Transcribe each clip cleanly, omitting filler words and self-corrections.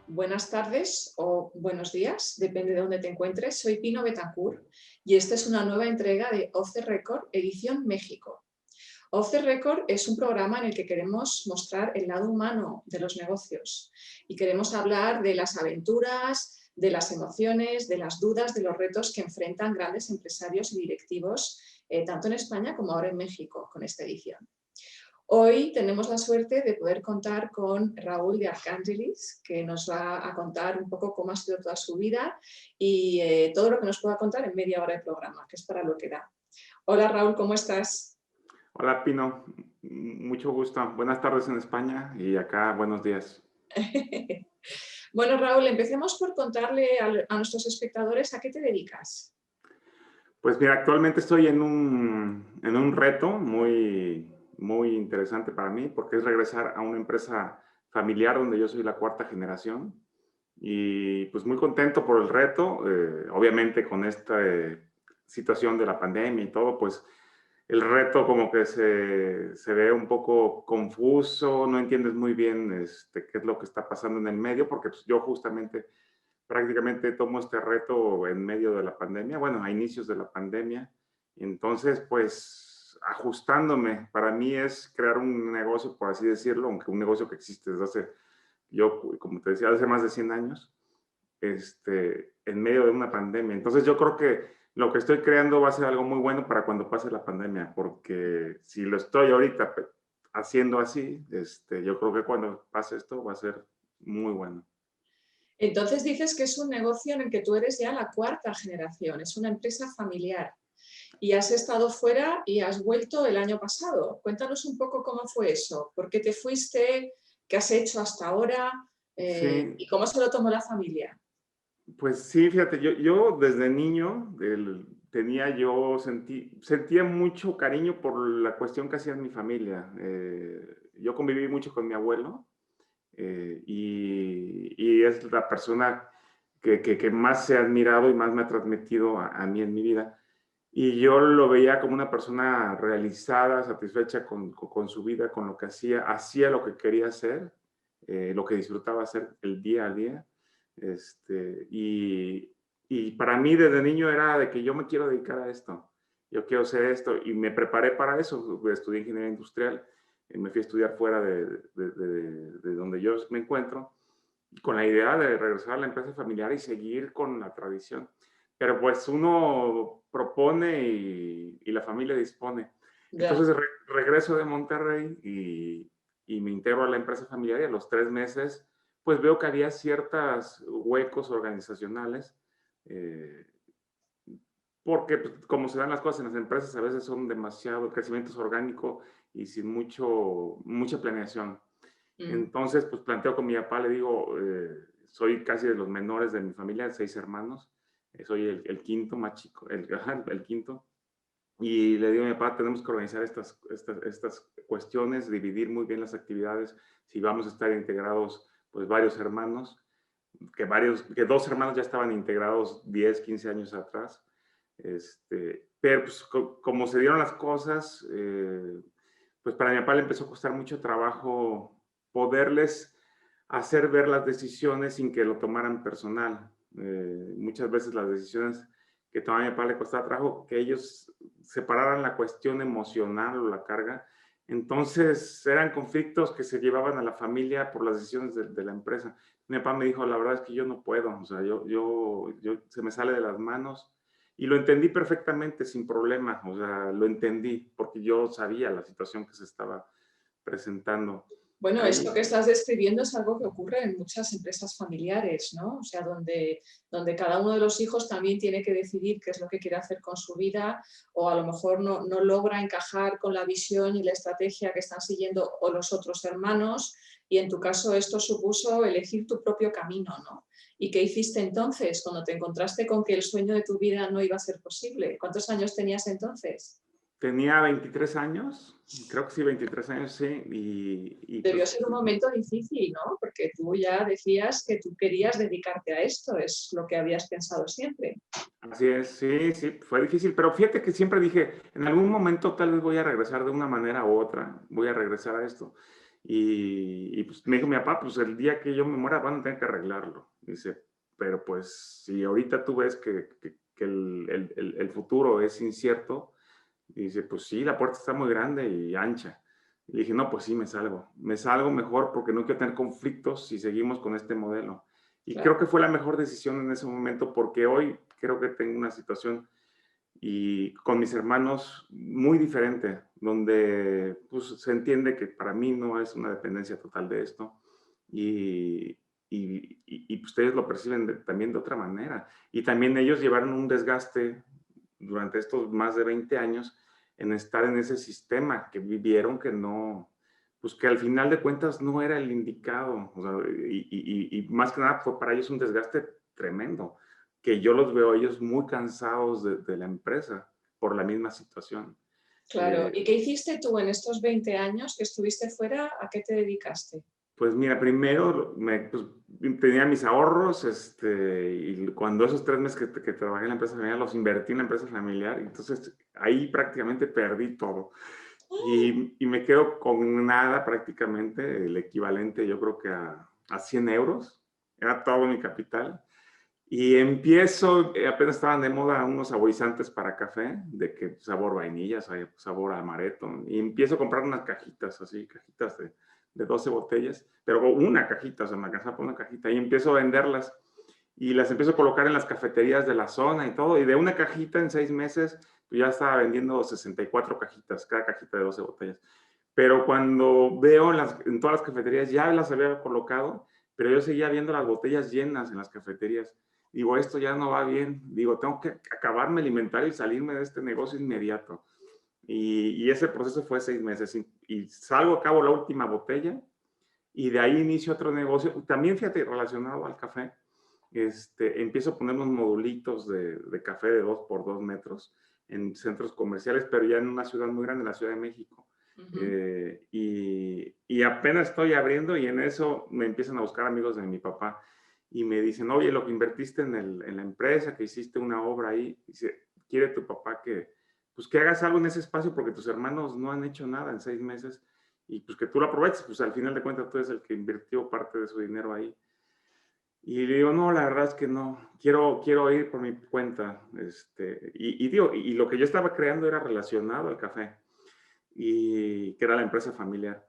Buenas tardes o buenos días, depende de dónde te encuentres. Soy Pino Betancourt y esta es una nueva entrega de Off the Record, edición México. Off the Record es un programa en el que queremos mostrar el lado humano de los negocios y queremos hablar de las aventuras, de las emociones, de las dudas, de los retos que enfrentan grandes empresarios y directivos, tanto en España como ahora en México, con esta edición. Hoy tenemos la suerte de poder contar con Raúl de Arcángelis, que nos va a contar un poco cómo ha sido toda su vida y todo lo que nos pueda contar en media hora de programa, que es para lo que da. Hola Raúl, ¿cómo estás? Hola Pino, mucho gusto. Buenas tardes en España y acá buenos días. Bueno Raúl, empecemos por contarle a nuestros espectadores a qué te dedicas. Pues mira, actualmente estoy en un reto muy interesante para mí porque es regresar a una empresa familiar donde yo soy la cuarta generación y pues muy contento por el reto. Obviamente con esta situación de la pandemia y todo, pues el reto como que se ve un poco confuso, no entiendes muy bien qué es lo que está pasando en el medio, porque pues, yo justamente prácticamente tomo este reto en medio de la pandemia, bueno, a inicios de la pandemia. Y entonces, pues, ajustándome, para mí es crear un negocio, por así decirlo, aunque un negocio que existe desde hace, yo, como te decía, hace más de 100 años, en medio de una pandemia. Entonces yo creo que lo que estoy creando va a ser algo muy bueno para cuando pase la pandemia, porque si lo estoy ahorita haciendo así, yo creo que cuando pase esto va a ser muy bueno. Entonces dices que es un negocio en el que tú eres ya la cuarta generación, es una empresa familiar. Y has estado fuera y has vuelto el año pasado. Cuéntanos un poco cómo fue eso, por qué te fuiste, qué has hecho hasta ahora Sí, y cómo se lo tomó la familia. pues sí, fíjate, yo desde niño sentía mucho cariño por la cuestión que hacía en mi familia. Yo conviví mucho con mi abuelo y es la persona que más se ha admirado y más me ha transmitido a mí en mi vida. Y yo lo veía como una persona realizada, satisfecha con su vida, con lo que hacía lo que quería hacer, lo que disfrutaba hacer el día a día. Y para mí desde niño era de que yo me quiero dedicar a esto, yo quiero hacer esto, y me preparé para eso, estudié ingeniería industrial, me fui a estudiar fuera de donde yo me encuentro, con la idea de regresar a la empresa familiar y seguir con la tradición. Pero pues uno propone y la familia dispone. Ya. Entonces regreso de Monterrey y me integro a la empresa familiar y a los 3 meses pues veo que había ciertos huecos organizacionales, eh, porque pues, como se dan las cosas en las empresas, a veces son demasiado, el crecimiento es orgánico y sin mucha planeación. Mm. Entonces, pues planteo con mi papá, le digo, soy casi de los menores de mi familia, 6 hermanos, soy el quinto más chico, el quinto, y le digo a mi papá, tenemos que organizar estas cuestiones, dividir muy bien las actividades, si vamos a estar integrados, pues varios hermanos, que 2 hermanos ya estaban integrados 10, 15 años atrás, pero pues como se dieron las cosas, pues para mi papá le empezó a costar mucho trabajo poderles hacer ver las decisiones sin que lo tomaran personal. Muchas veces las decisiones que tomaba mi papá le costaba trabajo que ellos separaran la cuestión emocional o la carga. Entonces eran conflictos que se llevaban a la familia por las decisiones de la empresa. Mi papá me dijo, la verdad es que yo no puedo, o sea, se me sale de las manos. Y lo entendí perfectamente, sin problema, o sea, lo entendí porque yo sabía la situación que se estaba presentando Bueno, esto ahí. que estás describiendo es algo que ocurre en muchas empresas familiares, ¿no? O sea, donde cada uno de los hijos también tiene que decidir qué es lo que quiere hacer con su vida o a lo mejor no logra encajar con la visión y la estrategia que están siguiendo o los otros hermanos y en tu caso esto supuso elegir tu propio camino, ¿no? ¿Y qué hiciste entonces cuando te encontraste con que el sueño de tu vida no iba a ser posible? ¿Cuántos años tenías entonces? Tenía 23 años, creo que sí, 23 años, sí, y Debió pues ser un momento difícil, ¿no? Porque tú ya decías que tú querías dedicarte a esto, es lo que habías pensado siempre. así es, sí, sí, fue difícil, pero fíjate que siempre dije, en algún momento tal vez voy a regresar de una manera u otra, voy a regresar a esto. Y pues me dijo mi papá, pues el día que yo me muera van a tener que arreglarlo. Dice, pero pues si ahorita tú ves que el futuro es incierto, dice, pues sí, la puerta está muy grande y ancha. Y le dije, no, pues sí, me salgo mejor porque no quiero tener conflictos si seguimos con este modelo. Y creo Claro. que fue la mejor decisión en ese momento porque hoy creo que tengo una situación y con mis hermanos muy diferente, donde pues, se entiende que para mí no es una dependencia total de esto y ustedes lo perciben también de otra manera. Y también ellos llevaron un desgaste durante estos más de 20 años en estar en ese sistema que vivieron que no, pues que al final de cuentas no era el indicado. O sea, y más que nada fue para ellos un desgaste tremendo que yo los veo a ellos muy cansados de la empresa por la misma situación. Claro. ¿Y qué hiciste tú en estos 20 años que estuviste fuera? ¿A qué te dedicaste? Pues mira, primero pues, tenía mis ahorros y cuando esos 3 meses que trabajé en la empresa familiar los invertí en la empresa familiar, entonces ahí prácticamente perdí todo. Y me quedo con nada prácticamente, el equivalente yo creo que a 100 euros, era todo mi capital. Y empiezo, apenas estaban de moda unos saborizantes para café, de que sabor vainilla, sabor amaretto, y empiezo a comprar unas cajitas, así, cajitas de 12 botellas, pero una cajita, o sea, me alcanzaba por una cajita, y empiezo a venderlas, y las empiezo a colocar en las cafeterías de la zona y todo, y de una cajita en 6 meses, pues ya estaba vendiendo 64 cajitas, cada cajita de 12 botellas. Pero cuando veo en todas las cafeterías, ya las había colocado, pero yo seguía viendo las botellas llenas en las cafeterías. Digo, esto ya no va bien. Digo, tengo que acabarme el inventario y salirme de este negocio inmediato. Y ese proceso fue 6 meses. Y salgo a cabo la última botella y de ahí inicio otro negocio. También, fíjate, relacionado al café. Empiezo a poner unos modulitos de café de 2 por 2 metros en centros comerciales, pero ya en una ciudad muy grande, la Ciudad de México. Y apenas estoy abriendo y en eso me empiezan a buscar amigos de mi papá y me dicen, oye, lo que invertiste en la empresa, que hiciste una obra ahí, dice, quiere tu papá pues que hagas algo en ese espacio porque tus hermanos no han hecho nada en 6 meses y pues que tú lo aproveches, pues al final de cuentas tú eres el que invirtió parte de su dinero ahí. Y le digo, no, la verdad es que no, quiero ir por mi cuenta. Y lo que yo estaba creando era relacionado al café, y que era la empresa familiar.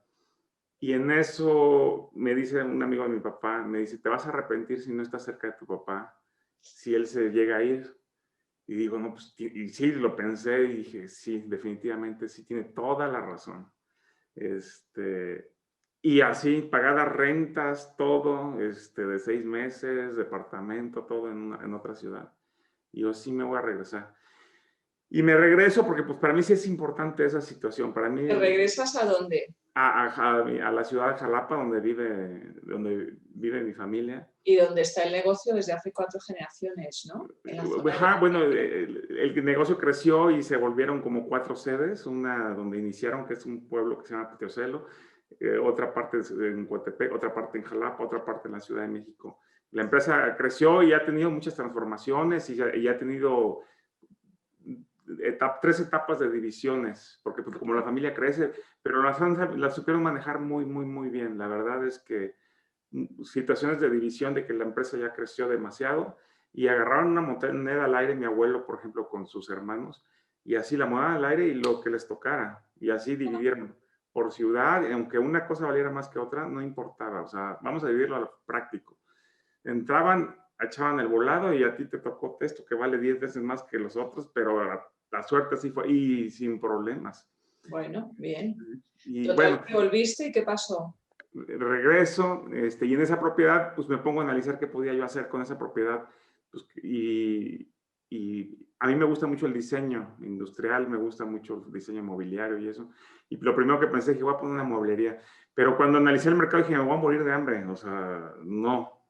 Y en eso me dice un amigo de mi papá, me dice, te vas a arrepentir si no estás cerca de tu papá, si él se llega a ir. Y digo, no, pues, y sí, lo pensé y dije, sí, definitivamente, sí, tiene toda la razón. Este, y así, pagadas rentas, todo, de 6 meses, departamento, todo en otra ciudad. Y yo sí me voy a regresar. Y me regreso porque pues para mí sí es importante esa situación. Para mí, ¿Te regresas a dónde? a la ciudad de Jalapa, donde vive mi familia. Y donde está el negocio desde hace 4 generaciones, ¿no? En la zona de... Bueno, el negocio creció y se volvieron como 4 sedes, una donde iniciaron, que es un pueblo que se llama Teocelo, otra parte en Coatepec, otra parte en Jalapa, otra parte en la Ciudad de México. La empresa creció y ha tenido muchas transformaciones y ha tenido 3 etapas de divisiones, porque pues, como la familia crece, pero las supieron manejar muy, muy, muy bien. La verdad es que situaciones de división de que la empresa ya creció demasiado y agarraron una moneda al aire, mi abuelo, por ejemplo, con sus hermanos, y así la moneda al aire y lo que les tocara, y así dividieron por ciudad, y aunque una cosa valiera más que otra, no importaba, o sea, vamos a dividirlo a lo práctico. Entraban, echaban el volado y a ti te tocó esto que vale 10 veces más que los otros, pero la suerte así fue y sin problemas. Bueno, bien. Y Total, bueno, que volviste y ¿qué pasó? regreso, y en esa propiedad, pues me pongo a analizar qué podía yo hacer con esa propiedad. Pues, y a mí me gusta mucho el diseño industrial, me gusta mucho el diseño mobiliario y eso. Y lo primero que pensé, dije, voy a poner una mueblería. Pero cuando analicé el mercado, dije, me voy a morir de hambre. O sea, no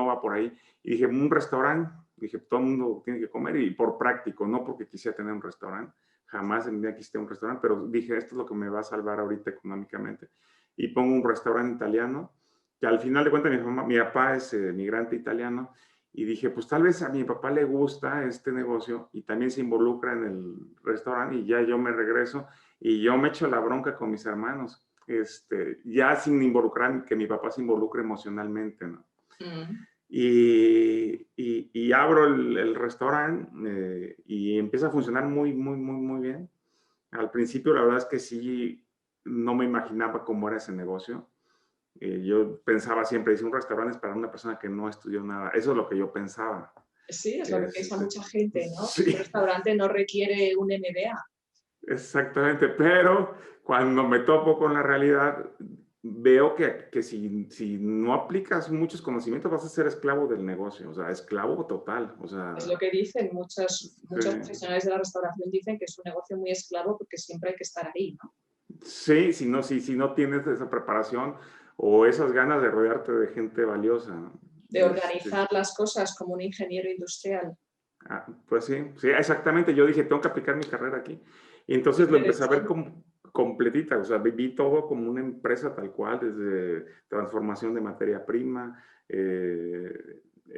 va por ahí. Y dije, un restaurante, dije, todo el mundo tiene que comer y por práctico, no porque quisiera tener un restaurante. Jamás en mi vida quise tener un restaurante, pero dije, esto es lo que me va a salvar ahorita económicamente y pongo un restaurante italiano, que al final de cuentas mi papá es migrante italiano, y dije, pues tal vez a mi papá le gusta este negocio y también se involucra en el restaurante y ya yo me regreso y yo me echo la bronca con mis hermanos. ya sin involucrar, que mi papá se involucre emocionalmente, ¿no? Mm. Y abro el restaurante y empieza a funcionar muy, muy, muy, muy bien. Al principio, la verdad es que sí, no me imaginaba cómo era ese negocio. Yo pensaba siempre, dice, un restaurante es para una persona que no estudió nada. Eso es lo que yo pensaba. Sí, es lo que piensa mucha gente, ¿no? Que un Sí, restaurante no requiere un MBA. exactamente. Pero cuando me topo con la realidad, veo que si no aplicas muchos conocimientos, vas a ser esclavo del negocio. O sea, esclavo total. O Es sea, lo que dicen muchos sí. profesionales de la restauración, dicen que es un negocio muy esclavo porque siempre hay que estar ahí, ¿no? Sí, si no tienes esa preparación o esas ganas de rodearte de gente valiosa, ¿no? De organizar las cosas como un ingeniero industrial. Pues sí, sí, exactamente. Yo dije, tengo que aplicar mi carrera aquí. Y Qué entonces lo empecé a ver interesante. como completita, o sea, viví todo como una empresa tal cual, desde transformación de materia prima,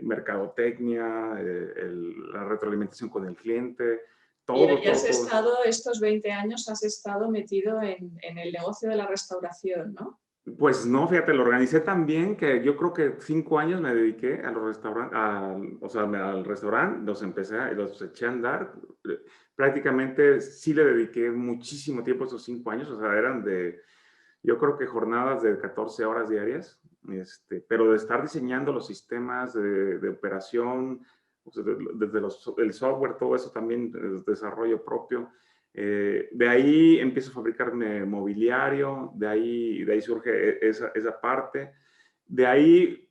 mercadotecnia, la retroalimentación con el cliente, Y todo, ahí has todo, todo. estado, estos 20 años, has estado metido en el negocio de la restauración, ¿no? Pues no, fíjate, lo organicé tan bien que yo creo que 5 años me dediqué a los restaurantes, o sea, al restaurante, los eché a andar. Eh, Prácticamente sí le dediqué muchísimo tiempo esos 5 años, o sea, yo creo que jornadas de 14 horas diarias, pero de estar diseñando los sistemas de operación, o sea, desde el software, todo eso también es desarrollo propio. De ahí empiezo a fabricar mobiliario, de ahí surge esa parte. De ahí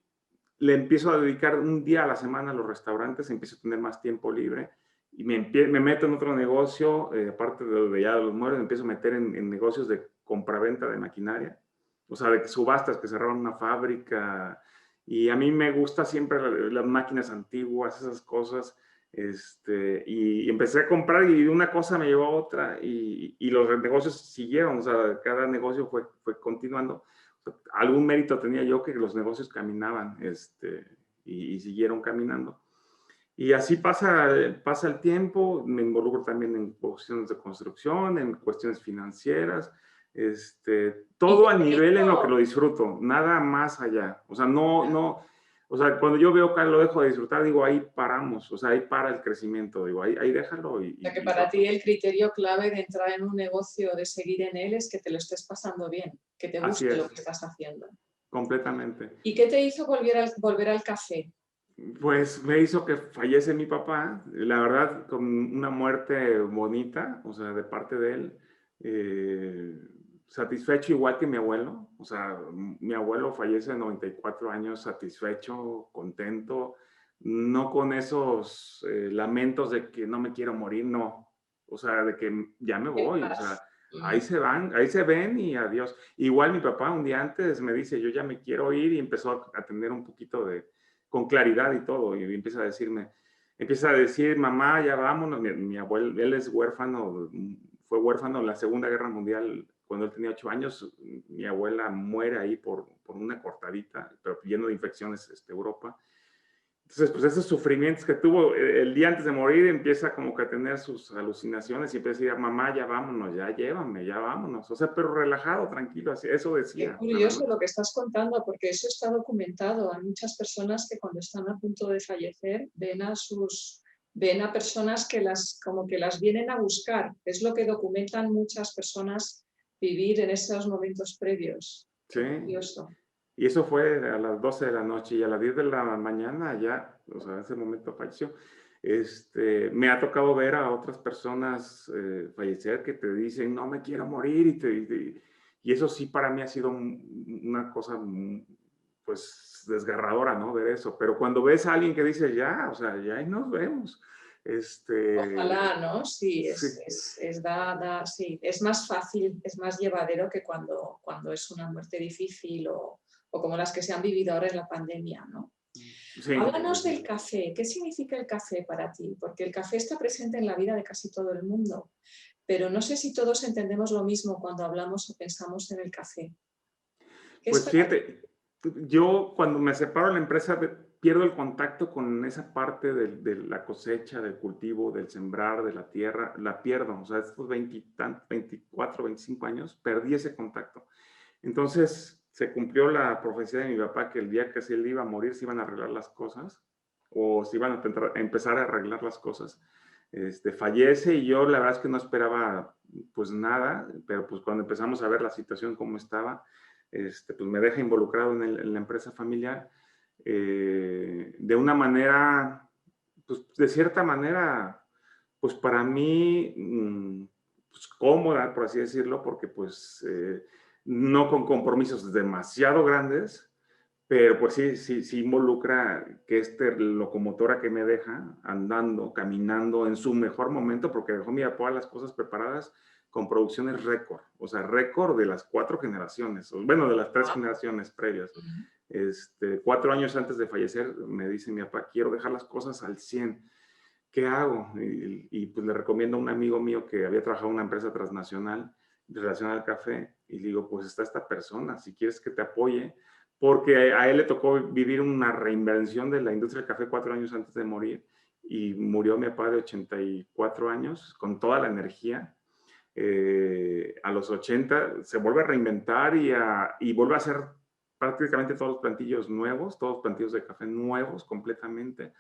le empiezo a dedicar un día a la semana a los restaurantes, empiezo a tener más tiempo libre y me meto en otro negocio, aparte de ya de los muebles, me empiezo a meter en negocios de compraventa de maquinaria, o sea, de subastas que cerraron una fábrica. Y a mí me gusta siempre las máquinas antiguas, esas cosas. Y empecé a comprar y una cosa me llevó a otra y los negocios siguieron, o sea, cada negocio fue continuando. Algún mérito tenía yo que los negocios caminaban, y siguieron caminando. Y así pasa el tiempo, me involucro también en cuestiones de construcción, en cuestiones financieras, ¿Y todo qué a te nivel en lo que hizo? lo disfruto, nada más allá. O sea, o sea, cuando yo veo que lo dejo de disfrutar, digo, ahí paramos, o sea, ahí para el crecimiento, digo, ahí déjalo O sea, que y para ti el criterio clave de entrar en un negocio, de seguir en él, es que te lo estés pasando bien, que te así guste lo es, que estás haciendo. completamente. ¿Y qué te hizo volver al café? Pues me hizo que fallece mi papá, la verdad, con una muerte bonita, o sea, de parte de él, satisfecho igual que mi abuelo, o sea, mi abuelo fallece de 94 años, satisfecho, contento, no con esos lamentos de que no me quiero morir, no, o sea, de que ya me En voy, o sea, paz. ahí se van, ahí se ven y adiós. Igual mi papá un día antes me dice, yo ya me quiero ir y empezó a tener un poquito con claridad y todo, y empieza a decir, mamá, ya vámonos, mi abuelo, él es huérfano, fue huérfano en la Segunda Guerra Mundial cuando él tenía 8 años, mi abuela muere ahí por una cortadita, pero lleno de infecciones, Europa. Entonces, pues esos sufrimientos que tuvo el día antes de morir, empieza como que a tener sus alucinaciones y empieza a decir, mamá, ya vámonos, ya llévame, ya vámonos. O sea, pero relajado, tranquilo, así, eso Qué decía, nada curioso más. lo que estás contando, porque eso está documentado. Hay muchas personas que cuando están a punto de fallecer ven a personas que como que las vienen a buscar. Es lo que documentan muchas personas, vivir en esos momentos previos. Sí, Qué curioso. y eso fue a las 12 de la noche y a las 10 de la mañana ya, o sea, en ese momento falleció. Me ha tocado ver a otras personas fallecer que te dicen, no me quiero morir, y eso sí para mí ha sido una cosa, pues, desgarradora, ¿no? Ver eso. Pero cuando ves a alguien que dice, ya, o sea, ya ahí nos vemos, Ojalá, ¿no? Sí, sí, sí, es más fácil, es más llevadero que cuando es una muerte difícil o como las que se han vivido ahora en la pandemia, ¿no? sí, Háblanos del café. ¿Qué significa el café para ti? Porque el café está presente en la vida de casi todo el mundo, pero no sé si todos entendemos lo mismo cuando hablamos o pensamos en el café. ¿Qué es pues para ti? fíjate, yo cuando me separo de la empresa pierdo el contacto con esa parte de la cosecha, del cultivo, del sembrar, de la tierra, la pierdo. O sea, estos 20 24, 25 años, perdí ese contacto. Entonces se cumplió la profecía de mi papá que el día que si él iba a morir se iban a arreglar las cosas o se iban a empezar a arreglar las cosas. Fallece y yo la verdad es que no esperaba pues nada, pero pues cuando empezamos a ver la situación como estaba, pues me deja involucrado en la empresa familiar de una manera, pues de cierta manera, pues para mí, pues cómoda, por así decirlo, porque pues no con compromisos demasiado grandes, pero pues sí involucra que locomotora que me deja andando, caminando en su mejor momento, porque dejó mi papá las cosas preparadas con producciones récord, o sea, récord de las 4 generaciones, bueno, de las 3 generaciones previas. 4 años antes de fallecer, me dice mi papá, quiero dejar las cosas al 100. ¿Qué hago? Pues le recomiendo a un amigo mío que había trabajado en una empresa transnacional relacionada al café y le digo, pues está esta persona, si quieres que te apoye, porque a él le tocó vivir una reinvención de la industria del café 4 años antes de morir y murió mi papá de 84 años con toda la energía. A los 80 se vuelve a reinventar y vuelve a hacer prácticamente todos los plantillos nuevos, todos los plantillos de café nuevos completamente.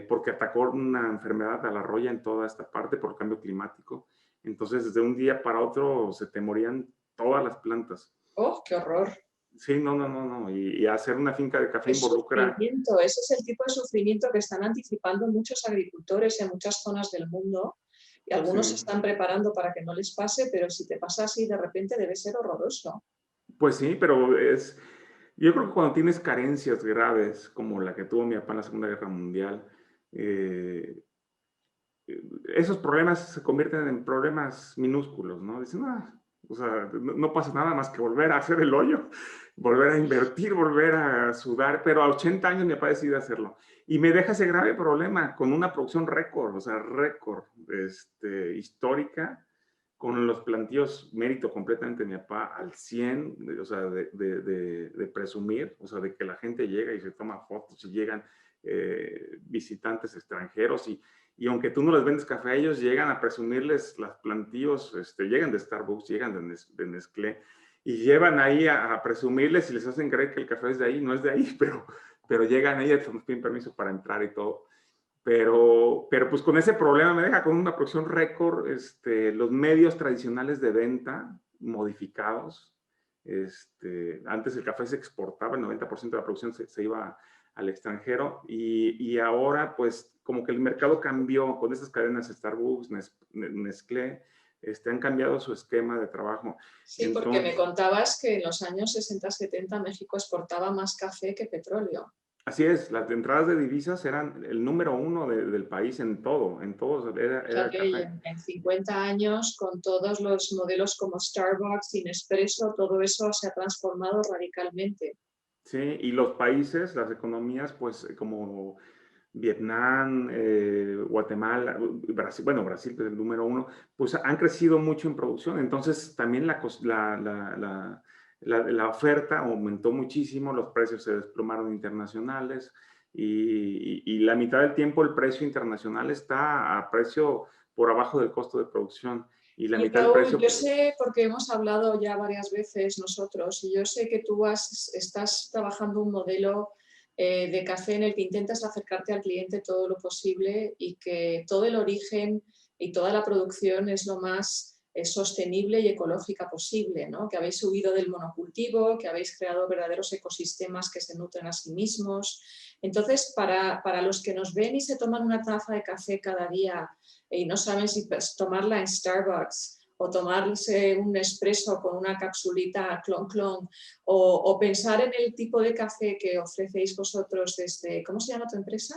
Porque atacó una enfermedad a la roya en toda esta parte por el cambio climático. Entonces, desde un día para otro se te morían todas las plantas. ¡Oh, qué horror! Sí, no. Y hacer una finca de café El involucra... sufrimiento, ese es el tipo de sufrimiento que están anticipando muchos agricultores en muchas zonas del mundo y algunos se Sí. están preparando para que no les pase, pero si te pasa así de repente debe ser horroroso. Pues sí, pero yo creo que cuando tienes carencias graves, como la que tuvo mi papá en la Segunda Guerra Mundial, esos problemas se convierten en problemas minúsculos, ¿no? Dicen, o sea, no pasa nada más que volver a hacer el hoyo, volver a invertir, volver a sudar, pero a 80 años mi papá decide hacerlo. Y me deja ese grave problema con una producción récord, o sea, récord, histórica, con los plantíos mérito completamente de mi papá al 100, o sea, de presumir, o sea, de que la gente llega y se toma fotos y llegan visitantes extranjeros y aunque tú no les vendes café a ellos, llegan a presumirles los plantíos, llegan de Starbucks, llegan de Nestlé, y llevan ahí a presumirles y les hacen creer que el café es de ahí, no es de ahí, pero llegan ahí, nos piden permiso para entrar y todo. Pero pues con ese problema me deja con una producción récord, los medios tradicionales de venta modificados. Antes el café se exportaba, el 90% de la producción se iba al extranjero y ahora pues como que el mercado cambió con esas cadenas Starbucks, Nestlé, han cambiado su esquema de trabajo. Sí, porque me contabas que en los años 60-70 México exportaba más café que petróleo. Así es, las entradas de divisas eran el número 1 del país en todo era Que café. en 50 años, con todos los modelos como Starbucks, Nespresso, todo eso se ha transformado radicalmente. Sí, y los países, las economías, pues como Vietnam, Guatemala, Brasil, bueno, Brasil es el número 1, pues han crecido mucho en producción. Entonces también la oferta aumentó muchísimo, los precios se desplomaron internacionales y la mitad del tiempo el precio internacional está a precio por abajo del costo de producción y la Y mitad del Raúl, precio... yo sé, porque hemos hablado ya varias veces nosotros, y yo sé que tú estás trabajando un modelo de café en el que intentas acercarte al cliente todo lo posible y que todo el origen y toda la producción es lo más sostenible y ecológica posible, ¿no? Que habéis huido del monocultivo, que habéis creado verdaderos ecosistemas que se nutren a sí mismos. Entonces, para los que nos ven y se toman una taza de café cada día y no saben si tomarla en Starbucks o tomarse un espresso con una capsulita clon clon o pensar en el tipo de café que ofrecéis vosotros desde, ¿cómo se llama tu empresa?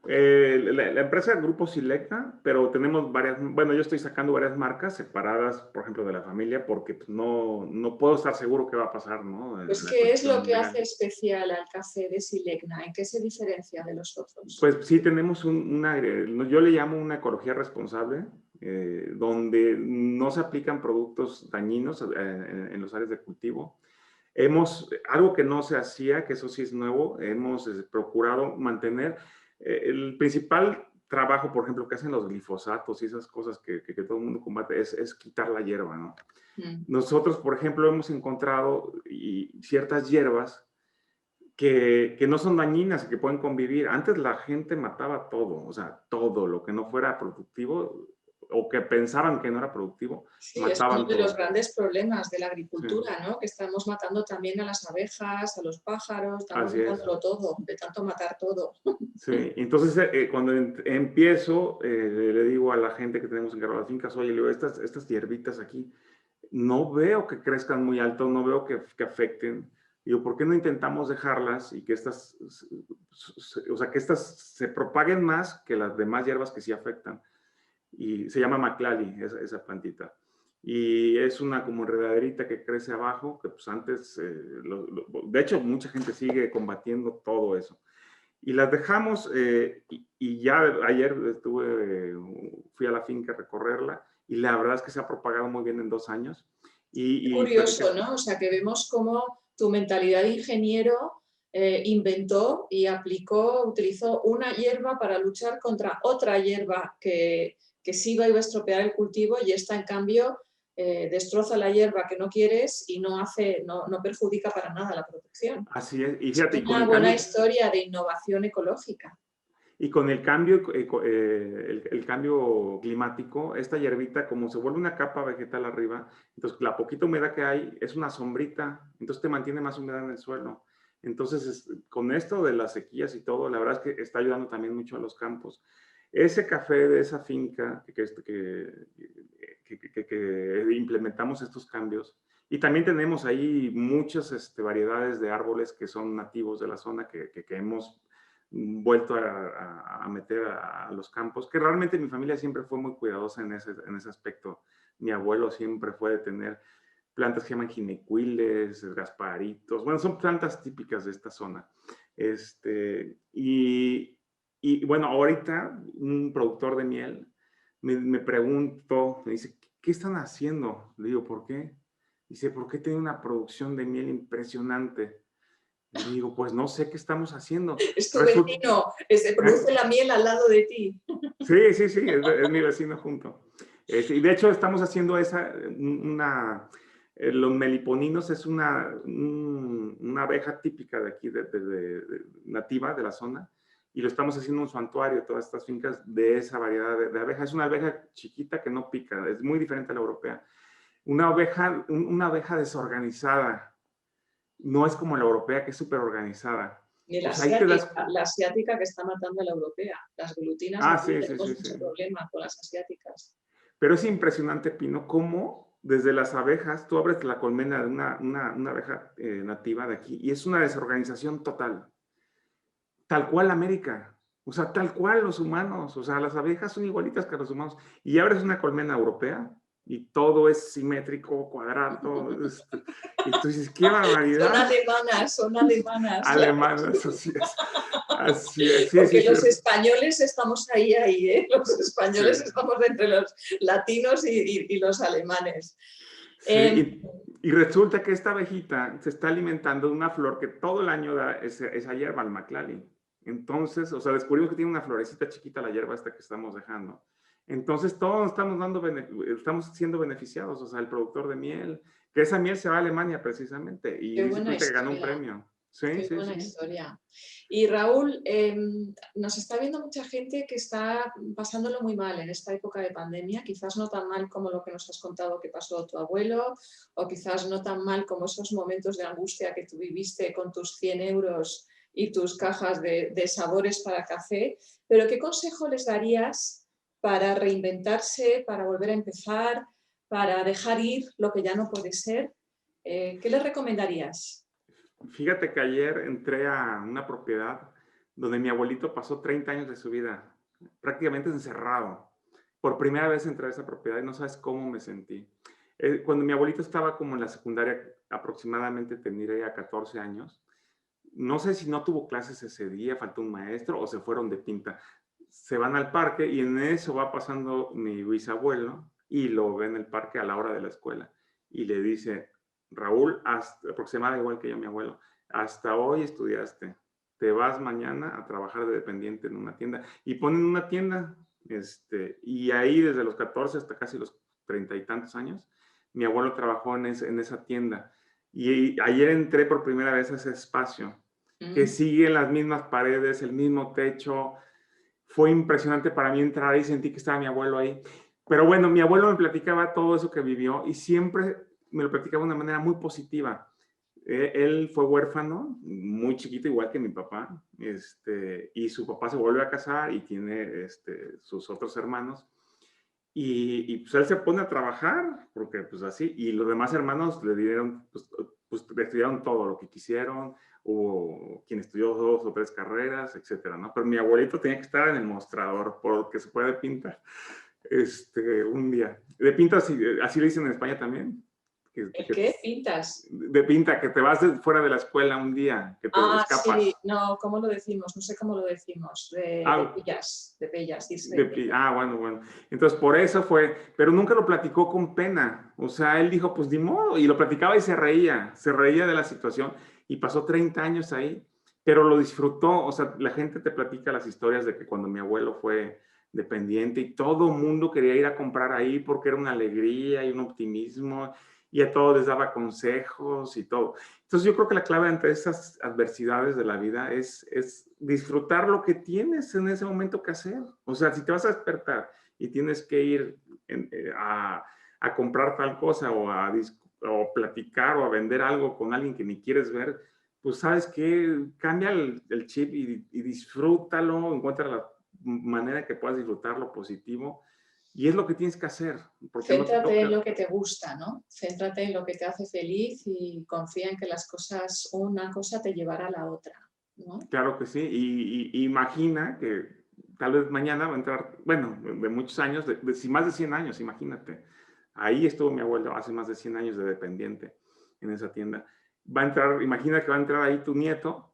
La empresa Grupo Selecta, pero tenemos varias, bueno, yo estoy sacando varias marcas separadas, por ejemplo, de la familia, porque pues, no puedo estar seguro qué va a pasar, ¿no? Pues, En la ¿qué es lo cuestión que legal. hace especial al café de Silegna? ¿En qué se diferencia de los otros? Pues sí, tenemos yo le llamo una ecología responsable, donde no se aplican productos dañinos en los áreas de cultivo. Algo que no se hacía, que eso sí es nuevo, hemos procurado mantener el principal trabajo, por ejemplo, que hacen los glifosatos y esas cosas que todo el mundo combate, es quitar la hierba, ¿no? Nosotros, por ejemplo, hemos encontrado ciertas hierbas que no son dañinas y que pueden convivir. Antes la gente mataba todo, o sea, todo lo que no fuera productivo o que pensaban que no era productivo, Sí, es uno mataban de los todo. grandes problemas de la Sí, agricultura, ¿no? Que estamos matando también a las abejas, a los pájaros, estamos así es. matándolo todo, de tanto matar todo. Sí, entonces cuando empiezo, le digo a la gente que tenemos encargado las fincas, oye, le digo, estas hierbitas aquí, no veo que crezcan muy alto, no veo que afecten. Digo, ¿por qué no intentamos dejarlas y que o sea, que estas se propaguen más que las demás hierbas que sí afectan? Y se llama Maclali, esa plantita. Y es una como enredaderita que crece abajo, que pues antes, de hecho, mucha gente sigue combatiendo todo eso. Y las dejamos, y ya ayer fui a la finca a recorrerla, y la verdad es que se ha propagado muy bien en 2 años. Qué Y curioso, ¿no? O sea, que vemos cómo tu mentalidad de ingeniero inventó y aplicó, utilizó una hierba para luchar contra otra hierba que sí iba a estropear el cultivo y esta, en cambio, destroza la hierba que no quieres y no perjudica para nada la protección. así es, y Es fíjate, una buena historia de innovación ecológica. y con el cambio, el cambio climático, esta hierbita, como se vuelve una capa vegetal arriba, entonces la poquita humedad que hay es una sombrita, entonces te mantiene más humedad en el suelo. Entonces, con esto de las sequías y todo, la verdad es que está ayudando también mucho a los campos. Ese café de esa finca que implementamos estos cambios, y también tenemos ahí muchas variedades de árboles que son nativos de la zona que hemos vuelto a meter a los campos, que realmente mi familia siempre fue muy cuidadosa en ese aspecto. Mi abuelo siempre fue de tener plantas que se llaman ginecuiles, gasparitos, bueno, son plantas típicas de esta zona. Y bueno, ahorita un productor de miel me preguntó, me dice, ¿qué están haciendo? Le digo, ¿por qué? Dice, ¿por qué tiene una producción de miel impresionante? Le digo, pues no sé qué estamos haciendo. Es tu Resulta, vecino, se produce la miel al lado de ti. sí, sí, sí, es mi vecino junto. Y de hecho estamos haciendo los meliponinos es una abeja típica de aquí, nativa de la zona, y lo estamos haciendo un santuario, todas estas fincas de esa variedad de abeja. Es una abeja chiquita que no pica, es muy diferente a la europea. Una abeja desorganizada, no es como la europea que es súper organizada. Ni O sea, ahí te das... la asiática que está matando a la europea. Las glutinas, Ah, aquí sí, sí, tenemos sí, mucho sí. problema con las asiáticas. Pero es impresionante, Pino, cómo desde las abejas, tú abres la colmena de una abeja nativa de aquí y es una desorganización total. Tal cual América. O sea, tal cual los humanos. O sea, las abejas son igualitas que los humanos. Y abres una colmena europea y todo es simétrico, cuadrado. Y tú dices, qué barbaridad. Son alemanas. Alemanas, así es. Así es, sí, sí, Porque sí. los españoles estamos ahí, ¿eh? Los Sí, españoles estamos entre los latinos y los alemanes. sí. Y resulta que esta abejita se está alimentando de una flor que todo el año da esa hierba, el Maclali. Entonces, o sea, descubrimos que tiene una florecita chiquita la hierba esta que estamos dejando. Entonces, todos estamos siendo beneficiados, o sea, el productor de miel, que esa miel se va a Alemania precisamente, y Qué dice buena ahorita que ganó un historia. premio. Sí, Qué sí, buena sí. historia. Y Raúl, nos está viendo mucha gente que está pasándolo muy mal en esta época de pandemia, quizás no tan mal como lo que nos has contado que pasó tu abuelo, o quizás no tan mal como esos momentos de angustia que tú viviste con tus 100 euros y tus cajas de sabores para café, pero ¿qué consejo les darías para reinventarse, para volver a empezar, para dejar ir lo que ya no puede ser? ¿Qué les recomendarías? Fíjate que ayer entré a una propiedad donde mi abuelito pasó 30 años de su vida prácticamente encerrado. Por primera vez entré a esa propiedad y no sabes cómo me sentí. Cuando mi abuelito estaba como en la secundaria, aproximadamente tendría 14 años, no sé si no tuvo clases ese día, faltó un maestro o se fueron de pinta. Se van al parque y en eso va pasando mi bisabuelo y lo ve en el parque a la hora de la escuela y le dice, Raúl, aproximadamente igual que yo, mi abuelo, hasta hoy estudiaste, te vas mañana a trabajar de dependiente en una tienda. Y ponen una tienda, y ahí desde los 14 hasta casi los 30 y tantos años, mi abuelo trabajó en esa tienda. Y ayer entré por primera vez a ese espacio, que sigue en las mismas paredes, el mismo techo. Fue impresionante para mí entrar ahí, sentí que estaba mi abuelo ahí. Pero bueno, mi abuelo me platicaba todo eso que vivió y siempre me lo platicaba de una manera muy positiva. Él fue huérfano, muy chiquito, igual que mi papá, y su papá se vuelve a casar y tiene sus otros hermanos. Y pues él se pone a trabajar, porque pues así, y los demás hermanos le dieron, pues estudiaron todo lo que quisieron, hubo quien estudió 2 o 3 carreras, etcétera, ¿no? Pero mi abuelito tenía que estar en el mostrador, porque se puede pintar, un día. De pinta, así le dicen en España también. ¿El qué? ¿Pintas? De pinta, que te vas fuera de la escuela un día, que te escapas. Sí, no, ¿cómo lo decimos? No sé cómo lo decimos. De pellas, dice de pellas. Bueno. Entonces, por eso fue, pero nunca lo platicó con pena. O sea, él dijo, pues ni modo, y lo platicaba y se reía de la situación, y pasó 30 años ahí, pero lo disfrutó. O sea, la gente te platica las historias de que cuando mi abuelo fue dependiente y todo el mundo quería ir a comprar ahí porque era una alegría y un optimismo, y a todos les daba consejos y todo. Entonces yo creo que la clave ante esas adversidades de la vida es disfrutar lo que tienes en ese momento que hacer. O sea, si te vas a despertar y tienes que ir a comprar tal cosa o platicar o a vender algo con alguien que ni quieres ver, pues sabes que cambia el chip y disfrútalo, encuentra la manera que puedas disfrutar lo positivo. Y es lo que tienes que hacer. Porque Céntrate no te toca. en lo que te gusta, ¿no? Céntrate en lo que te hace feliz y confía en que las cosas, una cosa te llevará a la otra, ¿no? Claro que sí. Y imagina que tal vez mañana va a entrar, bueno, de muchos años, más de 100 años, imagínate. Ahí estuvo mi abuelo hace más de 100 años de dependiente en esa tienda. Va a entrar, imagina que va a entrar ahí tu nieto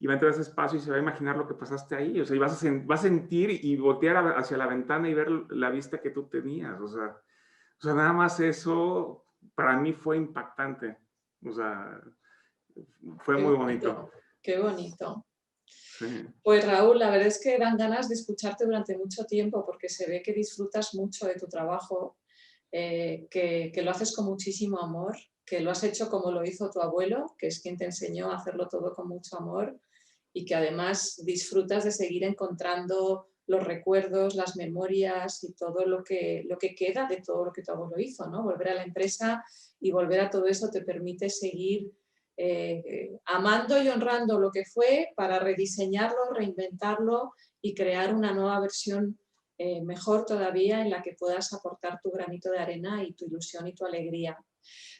y va a entrar a ese espacio y se va a imaginar lo que pasaste ahí. O sea, y vas a sentir y voltear hacia la ventana y ver la vista que tú tenías. O sea, nada más eso para mí fue impactante. O sea, fue Qué muy bonito. bonito, qué bonito. Sí. Pues Raúl, la verdad es que dan ganas de escucharte durante mucho tiempo porque se ve que disfrutas mucho de tu trabajo, que lo haces con muchísimo amor, que lo has hecho como lo hizo tu abuelo, que es quien te enseñó a hacerlo todo con mucho amor y que además disfrutas de seguir encontrando los recuerdos, las memorias y todo lo que queda de todo lo que tu abuelo hizo, ¿no? Volver a la empresa y volver a todo eso te permite seguir amando y honrando lo que fue para rediseñarlo, reinventarlo y crear una nueva versión mejor todavía en la que puedas aportar tu granito de arena y tu ilusión y tu alegría.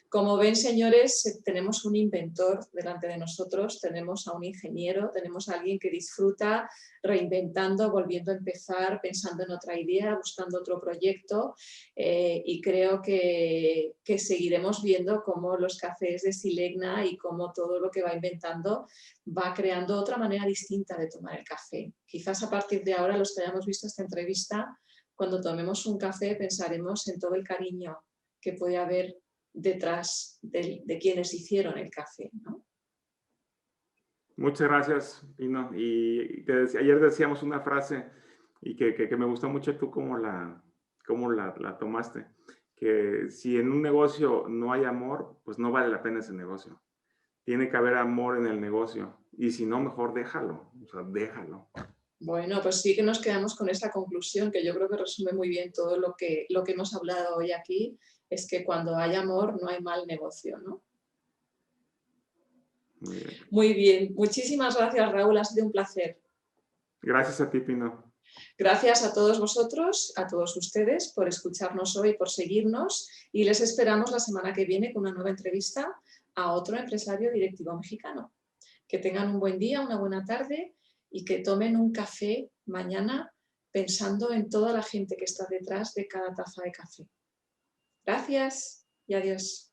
Como ven, señores, tenemos un inventor delante de nosotros, tenemos a un ingeniero, tenemos a alguien que disfruta reinventando, volviendo a empezar, pensando en otra idea, buscando otro proyecto y creo que seguiremos viendo cómo los cafés de Silegna y cómo todo lo que va inventando va creando otra manera distinta de tomar el café. Quizás a partir de ahora, los que hayamos visto esta entrevista, cuando tomemos un café pensaremos en todo el cariño que puede haber detrás de quienes hicieron el café, ¿no? Muchas gracias, Pino. Y ayer decíamos una frase y que me gustó mucho tú cómo la tomaste, que si en un negocio no hay amor, pues no vale la pena ese negocio. Tiene que haber amor en el negocio y si no, mejor déjalo, o sea, déjalo. Bueno, pues sí que nos quedamos con esa conclusión que yo creo que resume muy bien todo lo que hemos hablado hoy aquí, es que cuando hay amor no hay mal negocio, ¿no? Muy bien. Muy bien, muchísimas gracias Raúl, ha sido un placer. Gracias a ti, Pino. Gracias a todos vosotros, a todos ustedes por escucharnos hoy, por seguirnos y les esperamos la semana que viene con una nueva entrevista a otro empresario directivo mexicano. Que tengan un buen día, una buena tarde y que tomen un café mañana pensando en toda la gente que está detrás de cada taza de café. Gracias y adiós.